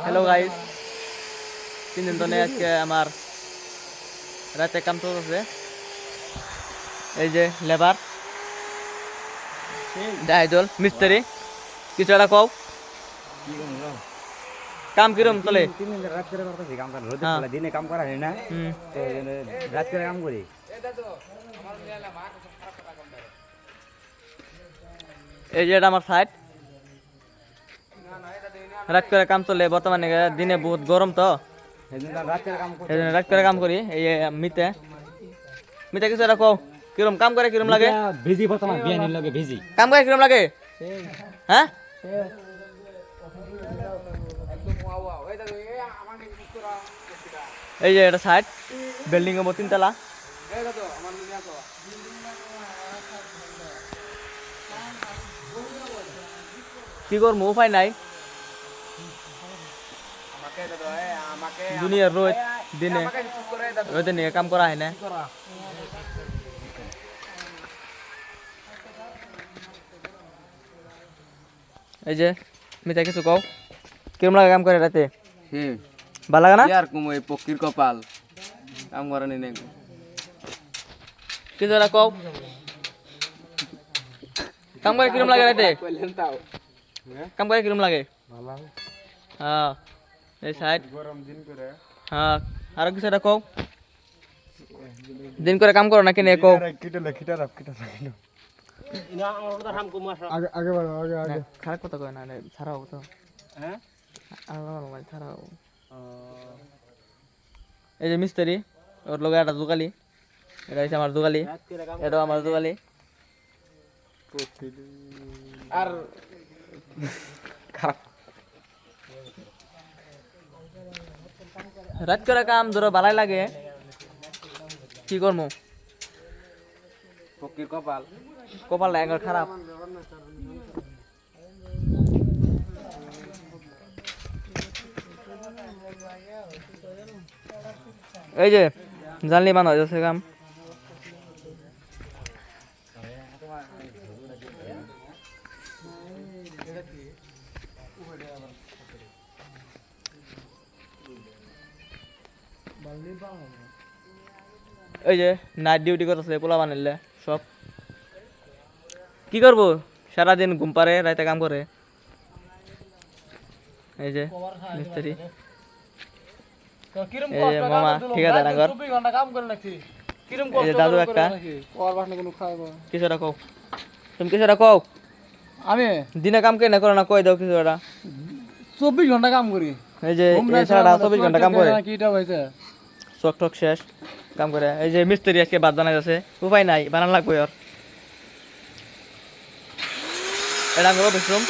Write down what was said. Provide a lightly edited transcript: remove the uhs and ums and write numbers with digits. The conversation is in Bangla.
হ্যালো গাইস, 3 দিন ধরে আজকে আমার রাতে কাম চলতেছে। এই যে লেবার দাইদল মিস্ত্রি কিছু একটা কও কাম কিরম চলে? 3 দিন রাত করে করতেছি কাম করে রোদে ফেলা দিনে কাম করা হয় না তো রাত করে কাম করি। এই যে এটা আমার সাইড, রাত করে কাম চলে। বর্তমানে দিনে বহুত গরম তো রাত করে কাম করি। এই মিতে মিতে কিছু একটা কও কিরম কাম করে কিরম লাগে? ভিজি বর্তমান বিয়ানির লগে ভিজি কাম করে কিরম লাগে? হ্যাঁ এই যে এটা সাইড বিল্ডিং হবো 3 তলা। কি করবো উপায় নাই, দুনিয়ার রোদ দিনে রোদে নিয়ে কাম করা হয় না। এই যে মিতা কিছু কও কিরম লাগে কাম করে রাতে? ভালো লাগে না? আর কুম ওই পক্ষীর কপাল কাম করে নি নাকি কিছু একটা কও কাম করে কিরম লাগে রাতে? কাম করে কিরম লাগে? হ্যাঁ এই সাইড গরম দিন করে হ্যাঁ আর কিছু একটা কও দিন করে কাম করো না কেন কও? খারাপ কথা কয় না ছাড়াও তো হ্যাঁ ছাড়াও। এই যে মিস্ত্রি ওর লগে একটা জোগালি, এটা হচ্ছে আমার জোগালি, এটাও আমার জোগালি। আর রাত করে কাম ধরো ভালাই লাগে, কি করবো পক্ষীর কপাল কপাল একবার খারাপ। এই যে জানলি বানা যাচ্ছে কাম। এই যে নাইট ডিউটি করতেছে পোলা বানাইলে সব কি করবো, সারাদিন ঘুম পারে রাতে কাম করে। এই যে মিস্ত্রি, এই যে মামা ঠিকাদার আগর, এই যে দাদু একটা। কিছু একটা কও, তুমি কিছু একটা কও। আমি দিনে কাম কে না করে না কই দাও কিছু একটা। 24 ঘন্টা কাম করি। এই যে এই ছাড়া 24 ঘন্টা কাম করে, কিটা হইছে শখ টক শেষ কাম করে। এই যে মিস্ত্রি আজকে বাদ বানাই আছে, উপায় নাই বানান লাগবে। আর এটা আমার বেশরুম।